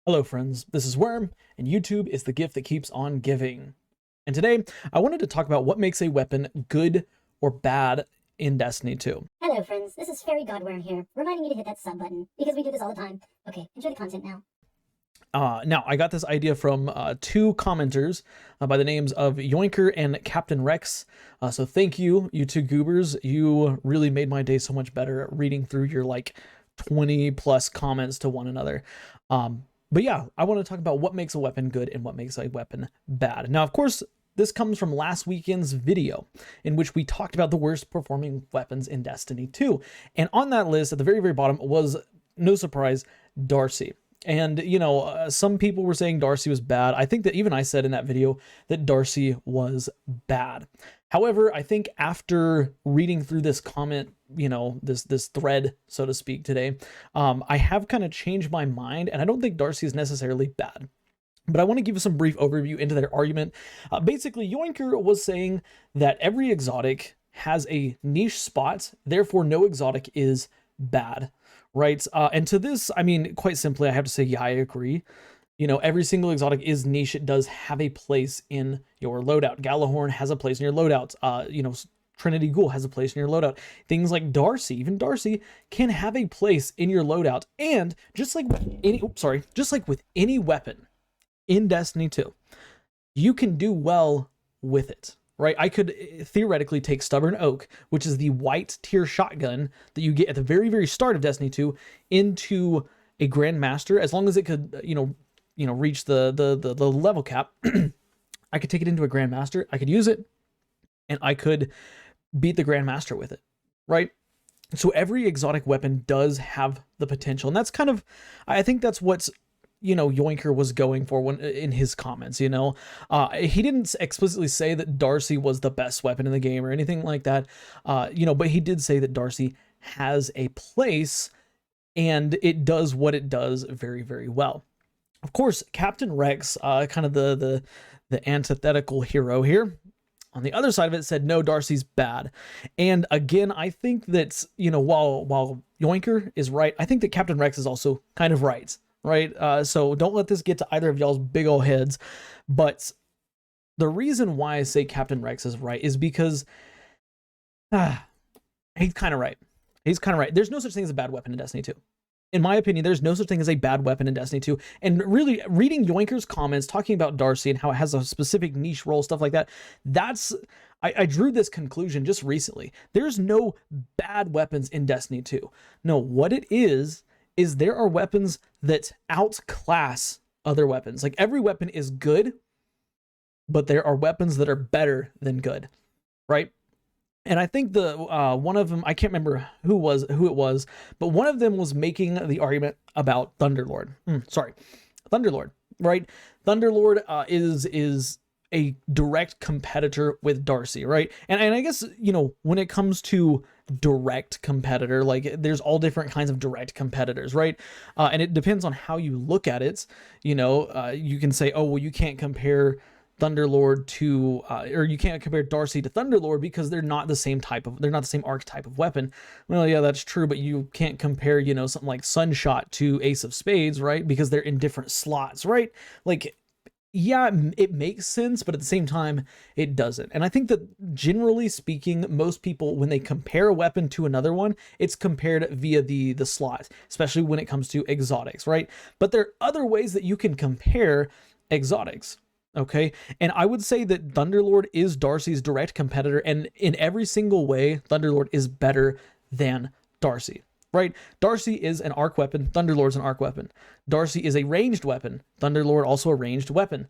Hello friends, this is Worm, and YouTube is the gift that keeps on giving. And today, I wanted to talk about what makes a weapon good or bad in Destiny 2. Hello, friends. This is Fairy Godworm here, reminding you to hit that sub button, because we do this all the time. Okay, enjoy the content now. Now, I got this idea from two commenters by the names of Yoinker and Captain Rex. So thank you, you two goobers. You really made my day so much better reading through your 20 plus comments to one another. But yeah, I want to talk about what makes a weapon good and what makes a weapon bad. Now, of course, this comes from last weekend's video in which we talked about the worst performing weapons in Destiny 2. And on that list at the very, very bottom was, no surprise, Darcy. And, some people were saying Darcy was bad. I think that even I said in that video that Darcy was bad. However, I think after reading through this comment, this thread, so to speak, today, I have kind of changed my mind, and I don't think Darcy is necessarily bad. But I want to give you some brief overview into their argument. Basically, Yoinker was saying that every exotic has a niche spot, therefore no exotic is bad, right? And to this, I mean, quite simply, I have to say, yeah, I agree. Every single exotic is niche. It does have a place in your loadout. Galahorn has a place in your loadout. Trinity Ghoul has a place in your loadout. Things like Darcy, even Darcy, can have a place in your loadout. And just like with any weapon in Destiny 2, you can do well with it, right? I could theoretically take Stubborn Oak, which is the white tier shotgun that you get at the very, very start of Destiny 2, into a Grandmaster, as long as it could, reach the level cap. I could take it into a Grandmaster, I could use it, and I could beat the Grandmaster with it, right? So every exotic weapon does have the potential, and that's kind of, I think that's what's, Yoinker was going for when in his comments. He didn't explicitly say that Darcy was the best weapon in the game or anything like that, but he did say that Darcy has a place and it does what it does very, very well. Of course, Captain Rex, kind of the antithetical hero here, on the other side of it, said no, Darcy's bad. And again, I think that, while Yoinker is right, I think that Captain Rex is also kind of right. So don't let this get to either of y'all's big old heads. But the reason why I say Captain Rex is right is because he's kind of right. He's kind of right. There's no such thing as a bad weapon in Destiny 2. In my opinion, there's no such thing as a bad weapon in Destiny 2. And really, reading Yoinker's comments, talking about Darcy and how it has a specific niche role, stuff like that, I drew this conclusion just recently. There's no bad weapons in Destiny 2. No, what it is there are weapons that outclass other weapons. Like, every weapon is good, but there are weapons that are better than good, right? And I think one of them, I can't remember who it was, but one of them was making the argument about Thunderlord. Thunderlord, right? Thunderlord is a direct competitor with Darcy, right? And I guess, when it comes to direct competitor, like, there's all different kinds of direct competitors, right? And it depends on how you look at it. You can say, oh, well, you can't compare Thunderlord to, or you can't compare Darcy to Thunderlord because they're not the same archetype of weapon. Well, yeah, that's true, but you can't compare, something like Sunshot to Ace of Spades, right? Because they're in different slots, right? Like, yeah, it makes sense, but at the same time, it doesn't. And I think that generally speaking, most people, when they compare a weapon to another one, it's compared via the slot, especially when it comes to exotics, right? But there are other ways that you can compare exotics. Okay, and I would say that Thunderlord is Darcy's direct competitor, and in every single way, Thunderlord is better than Darcy, right? Darcy is an arc weapon, Thunderlord's an arc weapon. Darcy is a ranged weapon, Thunderlord also a ranged weapon.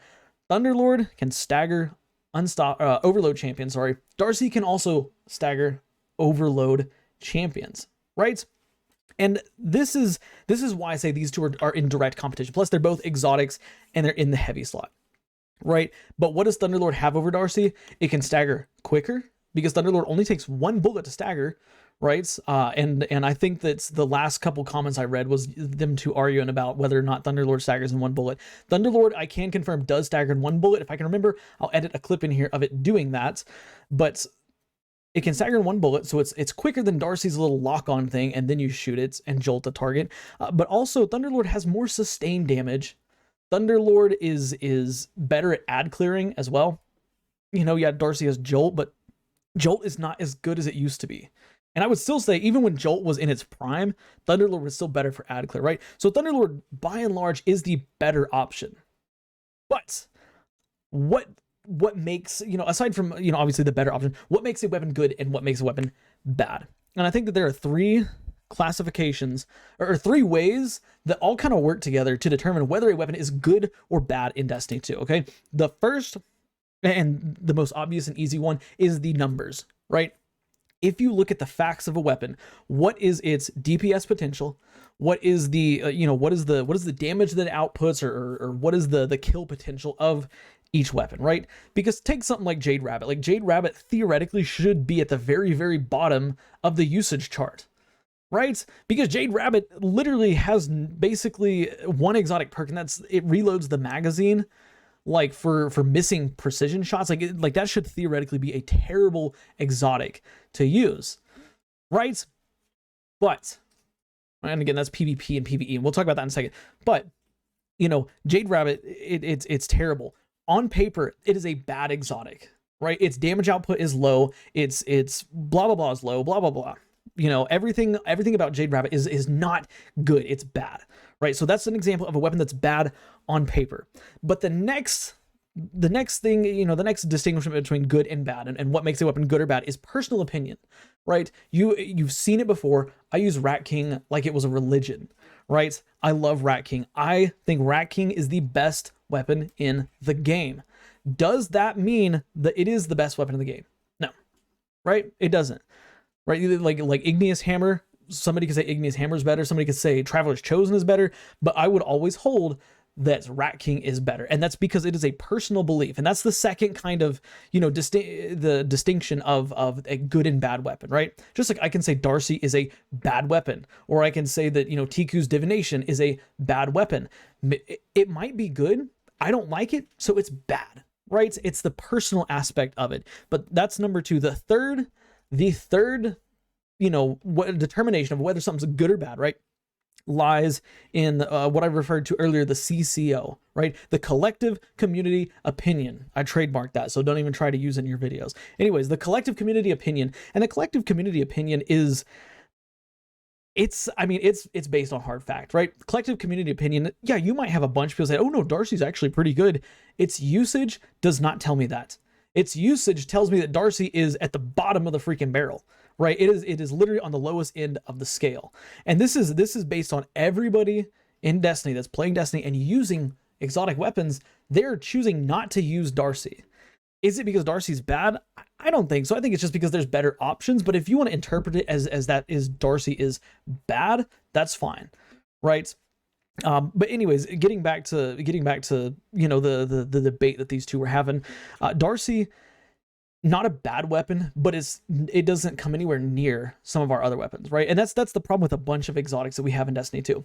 Thunderlord can stagger overload champions, sorry. Darcy can also stagger overload champions, right? And this is why I say these two are in direct competition. Plus, they're both exotics, and they're in the heavy slot. Right? But what does Thunderlord have over Darcy? It can stagger quicker, because Thunderlord only takes one bullet to stagger, right? And I think that the last couple comments I read was them two arguing about whether or not Thunderlord staggers in one bullet. Thunderlord, I can confirm, does stagger in one bullet. If I can remember, I'll edit a clip in here of it doing that. But it can stagger in one bullet, so it's quicker than Darcy's little lock-on thing, and then you shoot it and jolt the target. But also, Thunderlord has more sustained damage Thunderlord is better at ad clearing as well. You know, yeah, Darcy has Jolt, but Jolt is not as good as it used to be. And I would still say, even when Jolt was in its prime, Thunderlord was still better for ad clear, right? So Thunderlord, by and large, is the better option. But what makes, you know, aside from, you know, obviously the better option, what makes a weapon good and what makes a weapon bad? And I think that there are three classifications or three ways that all kind of work together to determine whether a weapon is good or bad in Destiny 2. Okay, the first and the most obvious and easy one is the numbers, right? If you look at the facts of a weapon, what is its DPS potential? What is the what is the damage that it outputs, or what is the kill potential of each weapon, right? Because take something like Jade Rabbit. Like Jade Rabbit theoretically should be at the very, very bottom of the usage chart, right? Because Jade Rabbit literally has basically one exotic perk, and that's it reloads the magazine, like for missing precision shots. Like that should theoretically be a terrible exotic to use, right? But, and again, that's PvP and PvE, and we'll talk about that in a second. But, you know, Jade Rabbit, it's terrible. On paper, it is a bad exotic, right? Its damage output is low. It's blah blah blah is low. Blah blah blah. You know, everything about Jade Rabbit is not good. It's bad, right? So that's an example of a weapon that's bad on paper. But the next thing, you know, the next distinction between good and bad, and what makes a weapon good or bad, is personal opinion, right? You've seen it before. I use Rat King like it was a religion, right? I love Rat King. I think Rat King is the best weapon in the game. Does that mean that it is the best weapon in the game? No, right? It doesn't, right? Like Igneous Hammer, somebody could say Igneous Hammer is better. Somebody could say Traveler's Chosen is better, but I would always hold that Rat King is better. And that's because it is a personal belief. And that's the second kind of, you know, the distinction of a good and bad weapon, right? Just like I can say Darcy is a bad weapon, or I can say that, you know, Tiku's Divination is a bad weapon. It might be good. I don't like it, so it's bad, right? It's the personal aspect of it. But that's number two. The third, you know, what determination of whether something's good or bad, right, lies in what I referred to earlier, the CCO, right? The collective community opinion. I trademarked that, so don't even try to use it in your videos. Anyways, the collective community opinion, and the collective community opinion is, it's based on hard fact, right? Collective community opinion, yeah, you might have a bunch of people say, oh no, Darcy's actually pretty good. Its usage does not tell me that. Its usage tells me that Darcy is at the bottom of the freaking barrel, right? It is literally on the lowest end of the scale. And this is based on everybody in Destiny that's playing Destiny and using exotic weapons. They're choosing not to use Darcy. Is it because Darcy's bad? I don't think so. I think it's just because there's better options. But if you want to interpret it as that is Darcy is bad, that's fine, right? But anyways, getting back to you know, the debate that these two were having, Darcy, not a bad weapon, but it doesn't come anywhere near some of our other weapons, right? And that's the problem with a bunch of exotics that we have in Destiny 2.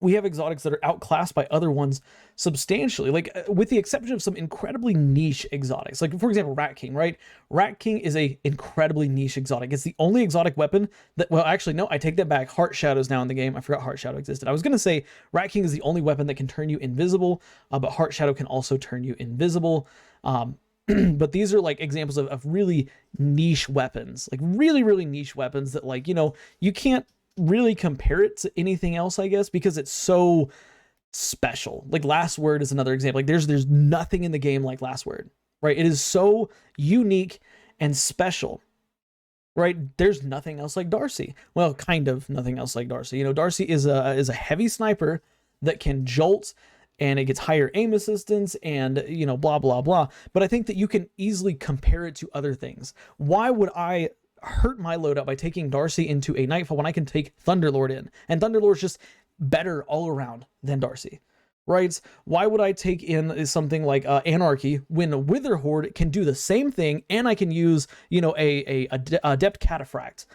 We have exotics that are outclassed by other ones substantially, like with the exception of some incredibly niche exotics. Like, for example, Rat King, right? Rat King is a incredibly niche exotic. It's the only exotic weapon that, well, actually, no, I take that back. Heart Shadow's now in the game. I forgot Heart Shadow existed. I was going to say Rat King is the only weapon that can turn you invisible, but Heart Shadow can also turn you invisible. But these are like examples of really niche weapons, like really, really niche weapons that, like, you know, you can't really compare it to anything else, I guess, because it's so special. Like Last Word is another example. Like there's nothing in the game like Last Word, right? It is so unique and special, right? There's nothing else like Darcy. Well, kind of nothing else like Darcy. You know, Darcy is a heavy sniper that can jolt, and it gets higher aim assistance, and, you know, blah blah blah. But I think that you can easily compare it to other things. Why would I hurt my loadout by taking Darcy into a Nightfall when I can take Thunderlord in? And Thunderlord's just better all around than Darcy, right? Why would I take in something like Anarchy when Witherhoard can do the same thing, and I can use, you know, a Adept Cataphract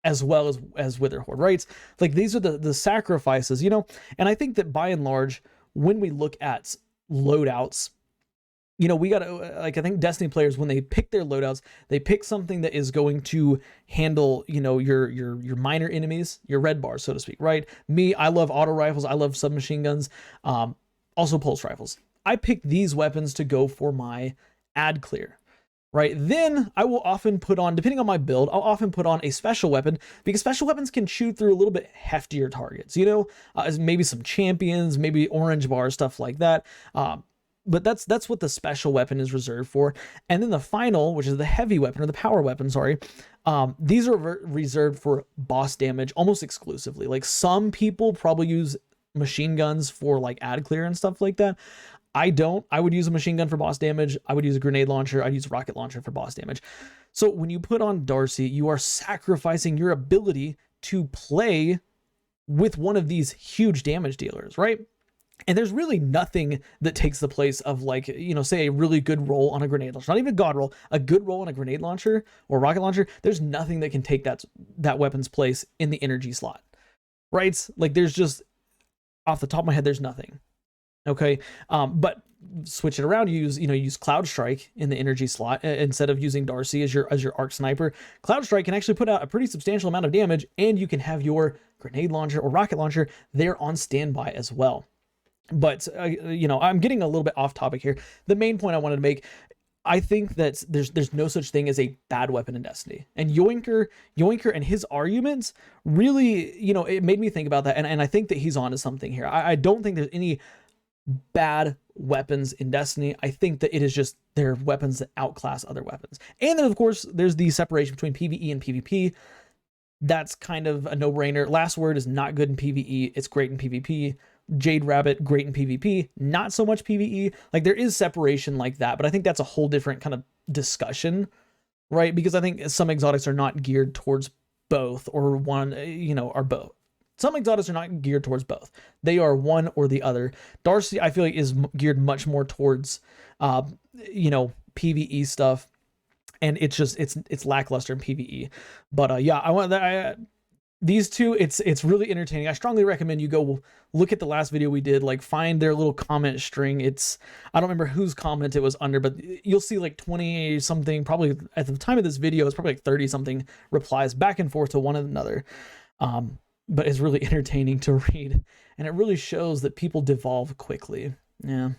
as well as Witherhoard, right? Like these are the sacrifices, you know? And I think that by and large, when we look at loadouts, you know, we got to, like, I think Destiny players, when they pick their loadouts, they pick something that is going to handle, you know, your minor enemies, your red bars, so to speak, right? Me, I love auto rifles. I love submachine guns. also pulse rifles. I pick these weapons to go for my ad clear. Right, then I will often put on, depending on my build, I'll often put on a special weapon, because special weapons can shoot through a little bit heftier targets, you know, maybe some champions, maybe orange bars, stuff like that. But that's what the special weapon is reserved for. And then the final, which is the heavy weapon, or the power weapon, sorry, these are reserved for boss damage almost exclusively. Like, some people probably use machine guns for like ad clear and stuff like that. I don't. I would use a machine gun for boss damage. I would use a grenade launcher. I'd use a rocket launcher for boss damage. So when you put on Darcy, you are sacrificing your ability to play with one of these huge damage dealers, right? And there's really nothing that takes the place of, like, you know, say a really good roll on a grenade launcher, not even a god roll, a good roll on a grenade launcher or rocket launcher. There's nothing that can take that weapon's place in the energy slot, right? Like, there's just, off the top of my head, there's nothing. Okay, but switch it around. Use Cloud Strike in the energy slot instead of using Darcy as your arc sniper. Cloud Strike can actually put out a pretty substantial amount of damage, and you can have your grenade launcher or rocket launcher there on standby as well. But I'm getting a little bit off topic here. The main point I wanted to make, I think that there's no such thing as a bad weapon in Destiny. And Yoinker and his arguments really, it made me think about that, and I think that he's onto something here. I don't think there's any bad weapons in Destiny. I think that it is just they're weapons that outclass other weapons. And then, of course, there's the separation between PvE and PvP. That's kind of a no-brainer. Last Word is not good in PvE. It's great in PvP. Jade Rabbit, great in PvP. Not so much PvE. Like, there is separation like that, but I think that's a whole different kind of discussion, right? Because I think some exotics are not geared towards both, or one, are both. Some exotics are not geared towards both. They are one or the other. Darcy, I feel like, is geared much more towards, PvE stuff, and it's lackluster in PvE. But yeah, these two, it's really entertaining. I strongly recommend you go look at the last video we did. Like, find their little comment string. I don't remember whose comment it was under, but you'll see like 20 something, probably at the time of this video, it's probably like 30 something replies back and forth to one another. But it's really entertaining to read, and it really shows that people devolve quickly. Yeah,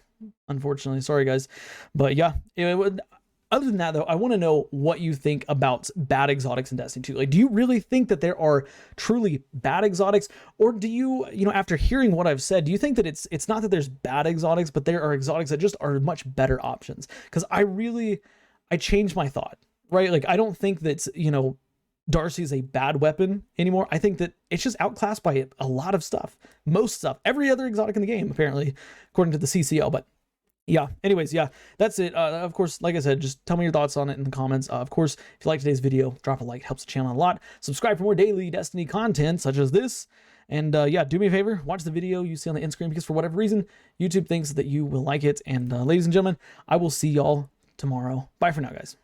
unfortunately, sorry guys. But yeah, other than that though, I want to know what you think about bad exotics in Destiny 2. Like, do you really think that there are truly bad exotics, or do you, after hearing what I've said, do you think that it's not that there's bad exotics, but there are exotics that just are much better options? Because I changed my thought, right? Like, I don't think that, Darcy is a bad weapon anymore. I think that it's just outclassed by a lot of stuff. Most stuff. Every other exotic in the game, apparently, according to the CCL. But yeah, anyways, yeah, that's it. Of course, like I said, just tell me your thoughts on it in the comments. Of course, if you like today's video, drop a like. It helps the channel a lot. Subscribe for more daily Destiny content, such as this. And yeah, do me a favor, watch the video you see on the end screen, because for whatever reason, YouTube thinks that you will like it. And ladies and gentlemen, I will see y'all tomorrow. Bye for now, guys.